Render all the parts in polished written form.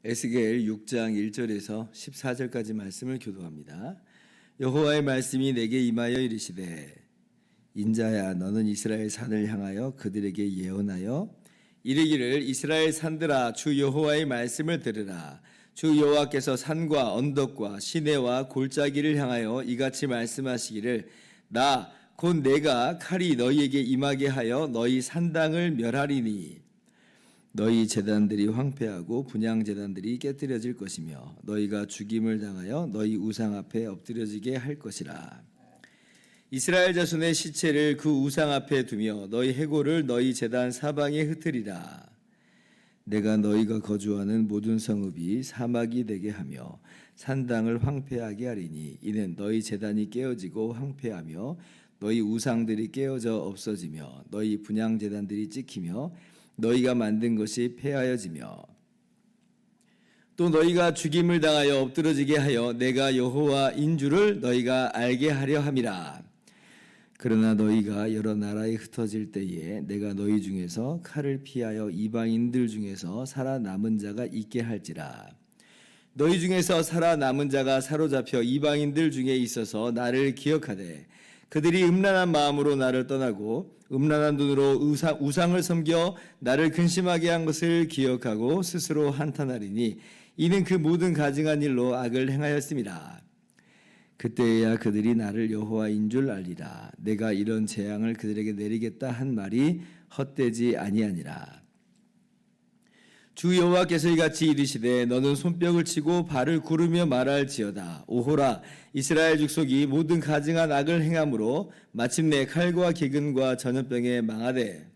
에스겔 6장 1절에서 14절까지 말씀을 교독합니다. 여호와의 말씀이 내게 임하여 이르시되 인자야 너는 이스라엘 산을 향하여 그들에게 예언하여 이르기를 이스라엘 산들아 주 여호와의 말씀을 들으라. 주 여호와께서 산과 언덕과 시내와 골짜기를 향하여 이같이 말씀하시기를 나 곧 내가 칼이 너희에게 임하게 하여 너희 산당을 멸하리니 너희 제단들이 황폐하고 분향 제단들이 깨뜨려질 것이며 너희가 죽임을 당하여 너희 우상 앞에 엎드려지게 할 것이라. 이스라엘 자손의 시체를 그 우상 앞에 두며 너희 해골을 너희 제단 사방에 흩으리라. 내가 너희가 거주하는 모든 성읍이 사막이 되게 하며 산당을 황폐하게 하리니 이는 너희 제단이 깨어지고 황폐하며 너희 우상들이 깨어져 없어지며 너희 분향 제단들이 찍히며 너희가 만든 것이 폐하여지며 또 너희가 죽임을 당하여 엎드러지게 하여 내가 여호와인 줄을 너희가 알게 하려 함이라. 그러나 너희가 여러 나라에 흩어질 때에 내가 너희 중에서 칼을 피하여 이방인들 중에서 살아남은 자가 있게 할지라. 너희 중에서 살아남은 자가 사로잡혀 이방인들 중에 있어서 나를 기억하되 그들이 음란한 마음으로 나를 떠나고 음란한 눈으로 우상을 섬겨 나를 근심하게 한 것을 기억하고 스스로 한탄하리니 이는 그 모든 가증한 일로 악을 행하였습니다. 그때야 그들이 나를 여호와인 줄 알리라. 내가 이런 재앙을 그들에게 내리겠다 한 말이 헛되지 아니하니라. 주 여호와께서 이같이 이르시되 너는 손뼉을 치고 발을 구르며 말할지어다. 오호라 이스라엘 족속이 모든 가증한 악을 행함으로 마침내 칼과 기근과 전염병에 망하되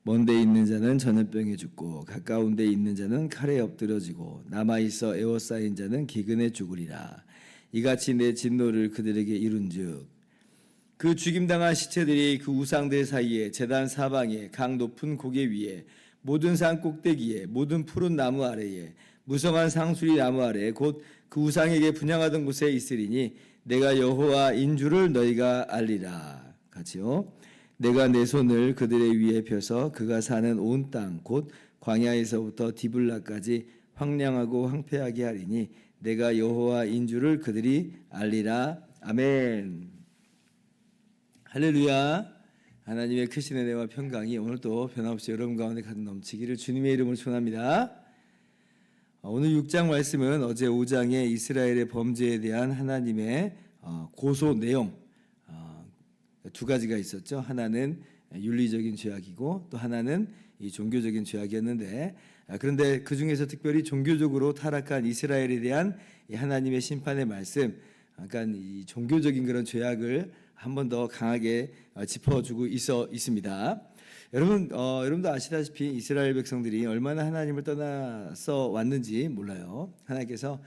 먼데 있는 자는 전염병에 죽고 가까운 데 있는 자는 칼에 엎드러지고 남아있어 에워싸인 자는 기근에 죽으리라. 이같이 내 진노를 그들에게 이룬즉 그 죽임당한 시체들이 그 우상들 사이에 제단 사방에 강 높은 고개 위에 모든 산 꼭대기에 모든 푸른 나무 아래에 무성한 상수리 나무 아래 곧 그 우상에게 분향하던 곳에 있으리니 내가 여호와인 줄을 너희가 알리라. 같이요. 내가 내 손을 그들의 위에 펴서 그가 사는 온 땅 곧 광야에서부터 디블라까지 황량하고 황폐하게 하리니 내가 여호와인 줄을 그들이 알리라. 아멘. 할렐루야. 하나님의 크신 은혜와 평강이 오늘도 변함없이 여러분 가운데 가득 넘치기를 주님의 이름으로 축원합니다. 오늘 6장 말씀은 어제 5장의 이스라엘의 범죄에 대한 하나님의 고소 내용 두 가지가 있었죠. 하나는 윤리적인 죄악이고 또 하나는 이 종교적인 죄악이었는데 그런데 그 중에서 특별히 종교적으로 타락한 이스라엘에 대한 하나님의 심판의 말씀, 그러니까 이 종교적인 그런 죄악을 한 번 더 강하게 짚어주고 있습니다. 여러분도 아시다시피 이스라엘 백성들이 얼마나 하나님을 떠나서 왔는지 몰라요. 하나님께서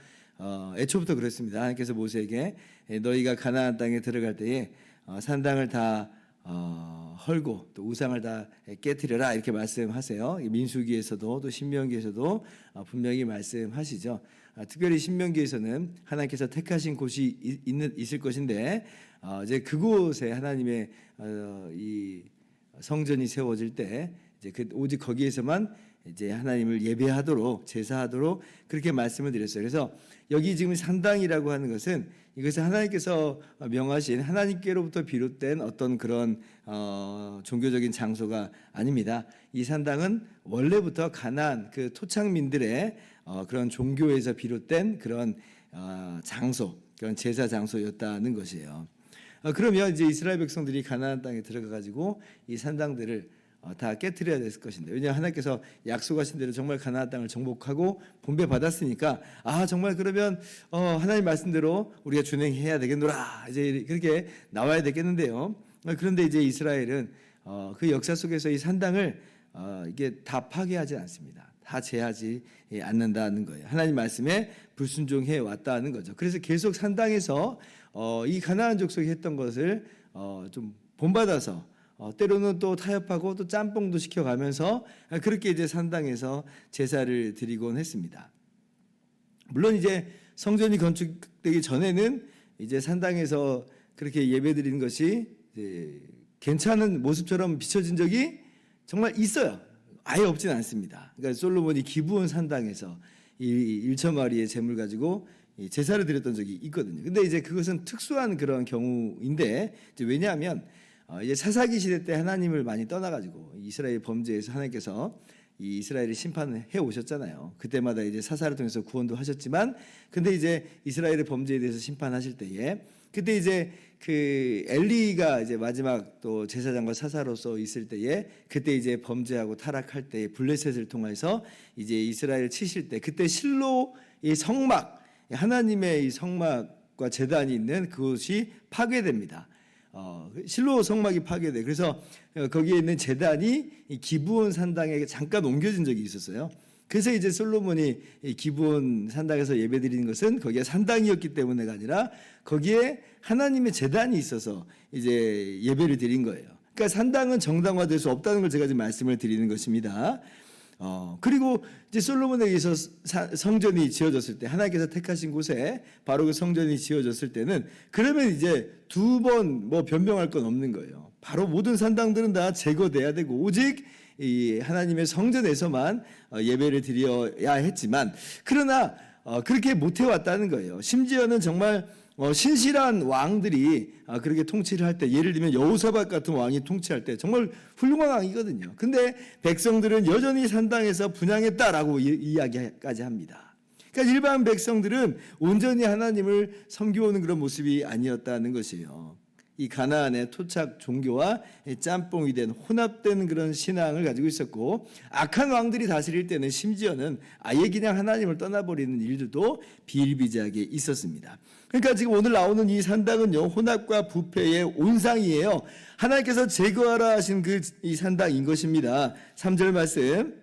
애초부터 그랬습니다. 하나님께서 모세에게 너희가 가나안 땅에 들어갈 때에 산당을 다 헐고 또 우상을 다 깨뜨려라 이렇게 말씀하세요. 민수기에서도 또 신명기에서도 분명히 말씀하시죠. 특별히 신명기에서는 하나님께서 택하신 곳이 있을 것인데 이제 그곳에 하나님의 이 성전이 세워질 때 이제 오직 거기에서만 이제 하나님을 예배하도록 제사하도록 그렇게 말씀을 드렸어요. 그래서 여기 지금 산당이라고 하는 것은 이것은 하나님께서 명하신 하나님께로부터 비롯된 어떤 그런 종교적인 장소가 아닙니다. 이 산당은 원래부터 가나안 그 토착민들의 그런 종교에서 비롯된 그런 장소, 그런 제사 장소였다는 것이에요. 그러면 이제 이스라엘 백성들이 가나안 땅에 들어가 가지고 이 산당들을 다 깨트려야 됐을 것인데, 왜냐하면 하나님께서 약속하신 대로 정말 가나안 땅을 정복하고 분배 받았으니까 정말 그러면 하나님 말씀대로 우리가 준행해야 되겠노라 이제 그렇게 나와야 되겠는데요. 그런데 이제 이스라엘은 그 역사 속에서 이 산당을 이게 다 파괴하지 않습니다. 다 제하지 않는다는 거예요. 하나님 말씀에 불순종해 왔다는 거죠. 그래서 계속 산당에서 이 가나안 족속이 했던 것을 좀 본받아서 때로는 또 타협하고 또 짬뽕도 시켜가면서 그렇게 이제 산당에서 제사를 드리곤 했습니다. 물론 이제 성전이 건축되기 전에는 이제 산당에서 그렇게 예배드리는 것이 이제 괜찮은 모습처럼 비춰진 적이 정말 있어요. 아예 없진 않습니다. 그러니까 솔로몬이 기브온 산당에서 이 1,000마리의 제물 가지고 제사를 드렸던 적이 있거든요. 근데 이제 그것은 특수한 그런 경우인데, 이제 왜냐하면 이제 사사기 시대 때 하나님을 많이 떠나가지고 이스라엘 범죄에서 하나님께서 이 이스라엘을 심판해 오셨잖아요. 그때마다 이제 사사를 통해서 구원도 하셨지만, 근데 이제 이스라엘의 범죄에 대해서 심판하실 때에, 그때 이제 그 엘리가 이제 마지막 또 제사장과 사사로서 있을 때에, 그때 이제 범죄하고 타락할 때에 블레셋을 통해서 이제 이스라엘을 치실 때, 그때 실로의 성막, 하나님의 이 성막과 제단이 있는 그곳이 파괴됩니다. 실로 성막이 파괴돼. 그래서 거기에 있는 제단이 이 기브온 산당에 잠깐 옮겨진 적이 있었어요. 그래서 이제 솔로몬이 이 기브온 산당에서 예배드리는 것은 거기에 산당이었기 때문에가 아니라 거기에 하나님의 제단이 있어서 이제 예배를 드린 거예요. 그러니까 산당은 정당화될 수 없다는 걸 제가 지금 말씀을 드리는 것입니다. 그리고 이제 솔로몬에게 의해서 성전이 지어졌을 때, 하나님께서 택하신 곳에 바로 그 성전이 지어졌을 때는, 그러면 이제 두 번 뭐 변명할 건 없는 거예요. 바로 모든 산당들은 다 제거돼야 되고 오직 이 하나님의 성전에서만 예배를 드려야 했지만, 그러나 그렇게 못 해왔다는 거예요. 심지어는 정말 신실한 왕들이 그렇게 통치를 할 때, 예를 들면 여호사밧 같은 왕이 통치할 때 정말 훌륭한 왕이거든요. 근데 백성들은 여전히 산당에서 분향했다라고 이야기까지 합니다. 그러니까 일반 백성들은 온전히 하나님을 섬겨오는 그런 모습이 아니었다는 것이에요. 이 가나안의 토착 종교와 짬뽕이 된 혼합된 그런 신앙을 가지고 있었고, 악한 왕들이 다스릴 때는 심지어는 아예 그냥 하나님을 떠나버리는 일들도 비일비재하게 있었습니다. 그러니까 지금 오늘 나오는 이 산당은요, 혼합과 부패의 온상이에요. 하나님께서 제거하라 하신 이 산당인 것입니다. 3절 말씀,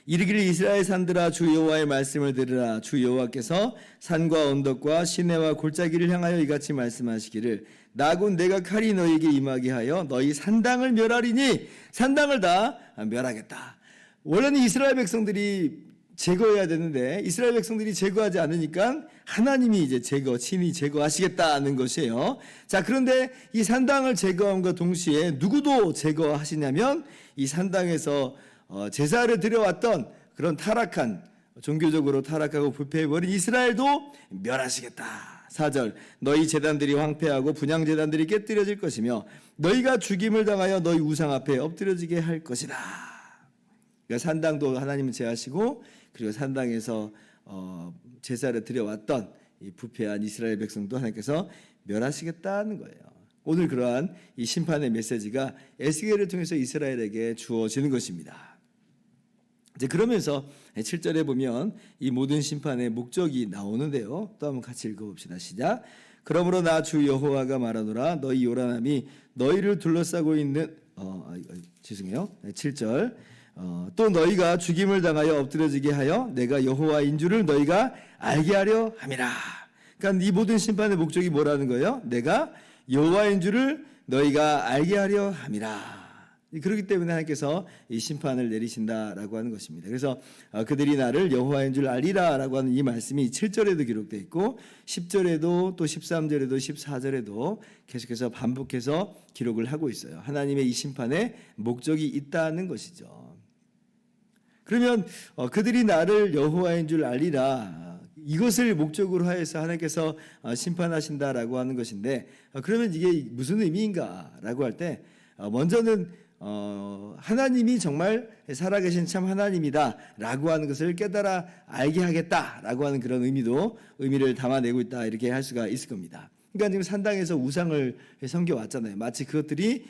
이르기를 이스라엘 산들아 주 여호와의 말씀을 들으라. 주 여호와께서 산과 언덕과 시내와 골짜기를 향하여 이같이 말씀하시기를, 나군 내가 칼이 너희에게 임하게 하여 너희 산당을 멸하리니 산당을 다 멸하겠다. 원래는 이스라엘 백성들이 제거해야 되는데 이스라엘 백성들이 제거하지 않으니까 하나님이 이제 친히 제거하시겠다는 것이에요. 자, 그런데 이 산당을 제거함과 동시에 누구도 제거하시냐면 이 산당에서 제사를 드려왔던 그런 종교적으로 타락하고 부패해버린 이스라엘도 멸하시겠다. 4절, 너희 제단들이 황폐하고 분향 제단들이 깨뜨려질 것이며 너희가 죽임을 당하여 너희 우상 앞에 엎드려지게 할 것이다. 그러니까 산당도 하나님은 제하시고, 그리고 산당에서 제사를 드려왔던 이 부패한 이스라엘 백성도 하나님께서 멸하시겠다는 거예요. 오늘 그러한 이 심판의 메시지가 에스겔을 통해서 이스라엘에게 주어지는 것입니다. 이제 그러면서 7절에 보면 이 모든 심판의 목적이 나오는데요. 또 한번 같이 읽어봅시다. 시작. 그러므로 나 주 여호와가 말하노라. 너희 요란함이 너희를 둘러싸고 있는 7절. 또 너희가 죽임을 당하여 엎드려지게 하여 내가 여호와인 줄을 너희가 알게 하려 함이라. 그러니까 이 모든 심판의 목적이 뭐라는 거예요? 내가 여호와인 줄을 너희가 알게 하려 함이라. 그렇기 때문에 하나님께서 이 심판을 내리신다라고 하는 것입니다. 그래서 그들이 나를 여호와인 줄 알리라라고 하는 이 말씀이 7절에도 기록되어 있고 10절에도 또 13절에도 14절에도 계속해서 반복해서 기록을 하고 있어요. 하나님의 이 심판에 목적이 있다는 것이죠. 그러면 그들이 나를 여호와인 줄 알리라, 이것을 목적으로 하여서 하나님께서 심판하신다라고 하는 것인데, 그러면 이게 무슨 의미인가라고 할 때 먼저는 하나님이 정말 살아계신 참 하나님이다라고 하는 것을 깨달아 알게 하겠다라고 하는 그런 의미를 담아내고 있다, 이렇게 할 수가 있을 겁니다. 그러니까 지금 산당에서 우상을 섬겨왔잖아요. 마치 그것들이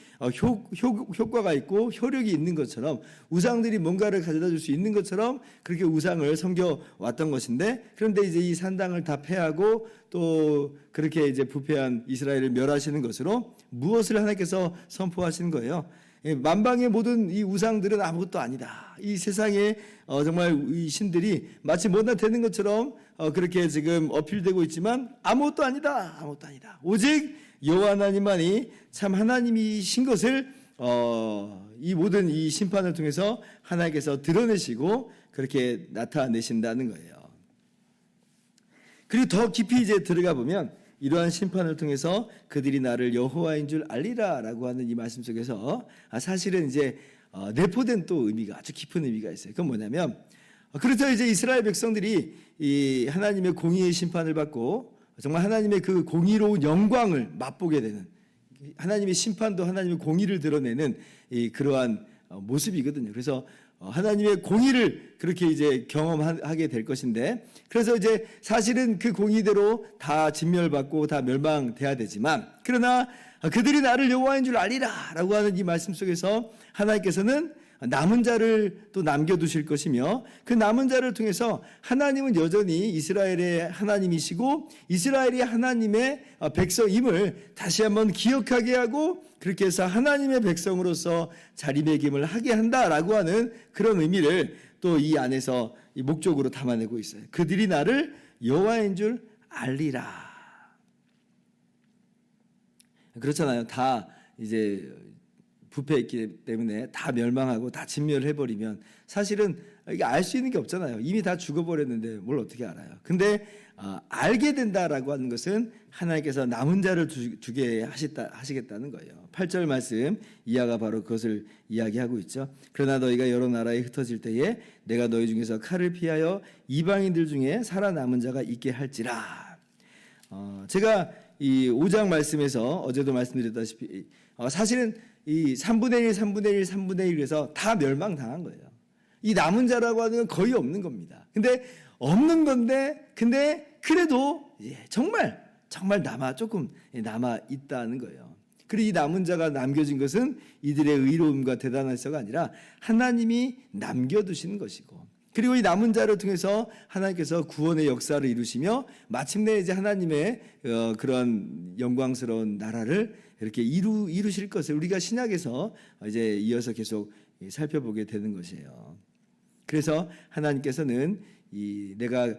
효과가 있고 효력이 있는 것처럼, 우상들이 뭔가를 가져다 줄 수 있는 것처럼 그렇게 우상을 섬겨왔던 것인데, 그런데 이제 이 산당을 다 패하고 또 그렇게 이제 부패한 이스라엘을 멸하시는 것으로 무엇을 하나님께서 선포하시는 거예요? 만방의 모든 이 우상들은 아무것도 아니다. 이 세상에 정말 이 신들이 마치 뭐나 되는 것처럼 그렇게 지금 어필되고 있지만 아무것도 아니다. 아무것도 아니다. 오직 여호와 하나님만이 참 하나님이신 것을 이 모든 이 심판을 통해서 하나님께서 드러내시고 그렇게 나타내신다는 거예요. 그리고 더 깊이 이제 들어가 보면 이러한 심판을 통해서 그들이 나를 여호와인 줄 알리라라고 하는 이 말씀 속에서 사실은 이제 내포된 또 의미가 아주 깊은 의미가 있어요. 그건 뭐냐면 그렇죠. 이제 이스라엘 백성들이 이 하나님의 공의의 심판을 받고 정말 하나님의 그 공의로운 영광을 맛보게 되는 하나님의 심판도 하나님의 공의를 드러내는 이 그러한 모습이거든요. 그래서 하나님의 공의를 그렇게 이제 경험하게 될 것인데, 그래서 이제 사실은 그 공의대로 다 진멸받고 다 멸망돼야 되지만, 그러나 그들이 나를 여호와인 줄 알리라라고 하는 이 말씀 속에서 하나님께서는 남은 자를 또 남겨두실 것이며, 그 남은 자를 통해서 하나님은 여전히 이스라엘의 하나님이시고 이스라엘이 하나님의 백성임을 다시 한번 기억하게 하고, 그렇게 해서 하나님의 백성으로서 자리매김을 하게 한다라고 하는 그런 의미를 또 이 안에서 이 목적으로 담아내고 있어요. 그들이 나를 여호와인 줄 알리라. 그렇잖아요. 다 이제 부패했기 때문에 다 멸망하고 다 진멸해버리면 사실은 이게 알 수 있는 게 없잖아요. 이미 다 죽어버렸는데 뭘 어떻게 알아요. 근데 알게 된다라고 하는 것은 하나님께서 남은 자를 두게 하시겠다는 거예요. 8절 말씀 이하가 바로 그것을 이야기하고 있죠. 그러나 너희가 여러 나라에 흩어질 때에 내가 너희 중에서 칼을 피하여 이방인들 중에 살아남은 자가 있게 할지라. 제가 이 5장 말씀에서 어제도 말씀드렸다시피 사실은 이 3분의 1, 3분의 1, 3분의 1에서 다 멸망당한 거예요. 이 남은 자라고 하는 건 거의 없는 겁니다. 근데 없는 건데, 근데 그래도 정말 조금 남아 있다는 거예요. 그리고 이 남은 자가 남겨진 것은 이들의 의로움과 대단해서가 아니라 하나님이 남겨두시는 것이고, 그리고 이 남은 자를 통해서 하나님께서 구원의 역사를 이루시며 마침내 이제 하나님의 그런 영광스러운 나라를 이렇게 이루실 것을 우리가 신약에서 이제 이어서 계속 살펴보게 되는 것이에요. 그래서 하나님께서는 내가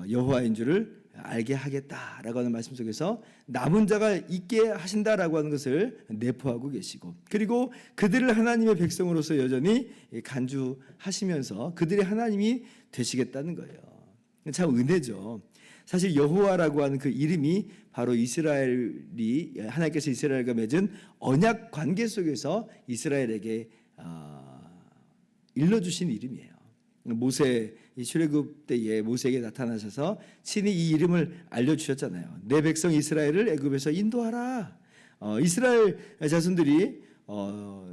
여호와인 줄을 알게 하겠다라고 하는 말씀 속에서 남은 자가 있게 하신다라고 하는 것을 내포하고 계시고, 그리고 그들을 하나님의 백성으로서 여전히 간주하시면서 그들의 하나님이 되시겠다는 거예요. 참 은혜죠. 사실 여호와라고 하는 그 이름이 바로 이스라엘이 하나님께서 이스라엘과 맺은 언약 관계 속에서 이스라엘에게 일러주신 이름이에요. 모세 출애굽 때에 모세에게 나타나셔서 친히 이 이름을 알려주셨잖아요. 내 백성 이스라엘을 애굽에서 인도하라. 이스라엘 자손들이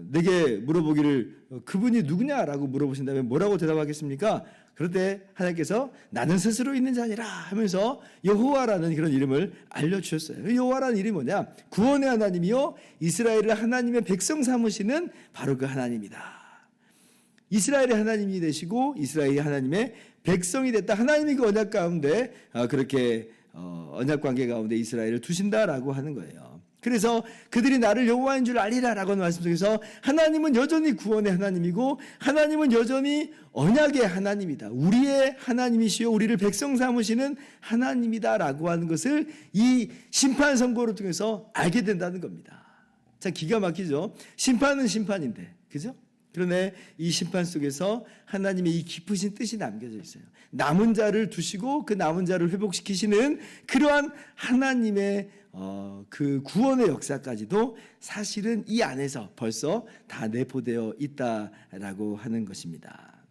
내게 물어보기를 그분이 누구냐라고 물어보신다면 뭐라고 대답하겠습니까? 그럴 때 하나님께서 나는 스스로 있는 자니라 하면서 여호와라는 그런 이름을 알려주셨어요. 여호와라는 이름이 뭐냐? 구원의 하나님이요 이스라엘을 하나님의 백성 삼으시는 바로 그 하나님이다. 이스라엘의 하나님이 되시고 이스라엘이 하나님의 백성이 됐다. 하나님이 그 언약 가운데 그렇게 언약 관계 가운데 이스라엘을 두신다라고 하는 거예요. 그래서 그들이 나를 여호와인 줄 알리라라고 하는 말씀 속에서 하나님은 여전히 구원의 하나님이고 하나님은 여전히 언약의 하나님이다. 우리의 하나님이시요 우리를 백성 삼으시는 하나님이다라고 하는 것을 이 심판 선고를 통해서 알게 된다는 겁니다. 참 기가 막히죠. 심판은 심판인데, 그죠? 그런데 이 심판 속에서 하나님의 이 깊으신 뜻이 남겨져 있어요. 남은 자를 두시고 그 남은 자를 회복시키시는 그러한 하나님의 그 구원의 역사까지도 사실은 이 안에서 벌써 다 내포되어 있다라고 하는 것입니다.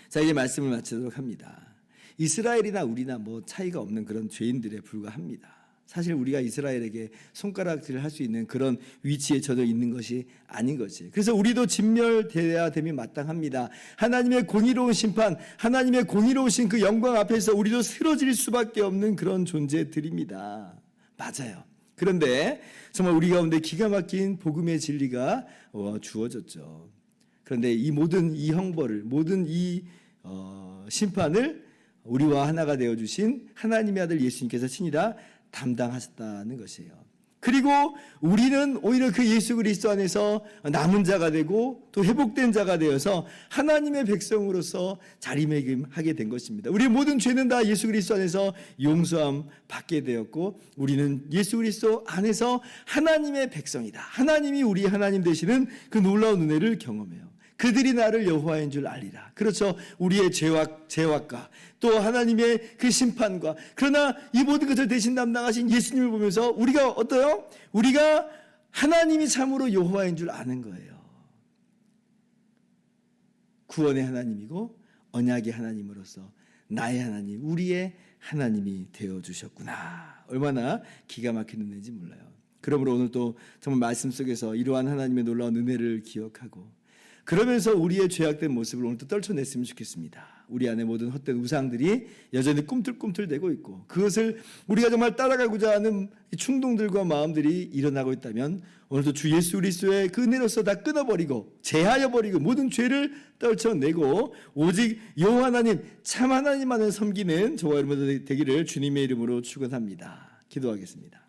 자, 이제 말씀을 마치도록 합니다. 이스라엘이나 우리나 뭐 차이가 없는 그런 죄인들에 불과합니다. 사실 우리가 이스라엘에게 손가락질을 할 수 있는 그런 위치에 전혀 있는 것이 아닌 것이에요. 그래서 우리도 진멸되어야 됨이 마땅합니다. 하나님의 공의로운 심판, 하나님의 공의로우신 그 영광 앞에서 우리도 쓰러질 수밖에 없는 그런 존재들입니다. 맞아요. 그런데 정말 우리 가운데 기가 막힌 복음의 진리가 주어졌죠. 그런데 이 모든 이 형벌을, 모든 이 심판을 우리와 하나가 되어주신 하나님의 아들 예수님께서 친히 다 담당하셨다는 것이에요. 그리고 우리는 오히려 그 예수 그리스도 안에서 남은 자가 되고 또 회복된 자가 되어서 하나님의 백성으로서 자리매김하게 된 것입니다. 우리의 모든 죄는 다 예수 그리스도 안에서 용서함 받게 되었고 우리는 예수 그리스도 안에서 하나님의 백성이다. 하나님이 우리 하나님 되시는 그 놀라운 은혜를 경험해요. 그들이 나를 여호와인 줄 알리라. 그렇죠. 우리의 죄악과 또 하나님의 그 심판과 그러나 이 모든 것을 대신 담당하신 예수님을 보면서 우리가 어때요? 우리가 하나님이 참으로 여호와인 줄 아는 거예요. 구원의 하나님이고 언약의 하나님으로서 나의 하나님, 우리의 하나님이 되어주셨구나. 얼마나 기가 막힌 은혜인지 몰라요. 그러므로 오늘 또 정말 말씀 속에서 이러한 하나님의 놀라운 은혜를 기억하고 그러면서 우리의 죄악된 모습을 오늘 또 떨쳐냈으면 좋겠습니다. 우리 안에 모든 헛된 우상들이 여전히 꿈틀꿈틀대고 있고 그것을 우리가 정말 따라가고자 하는 충동들과 마음들이 일어나고 있다면 오늘도 주 예수 그리스도의 그 은혜로서 다 끊어버리고 제하여버리고 모든 죄를 떨쳐내고 오직 여호와 하나님 참 하나님만을 섬기는 저와 여러분들 되기를 주님의 이름으로 축원합니다. 기도하겠습니다.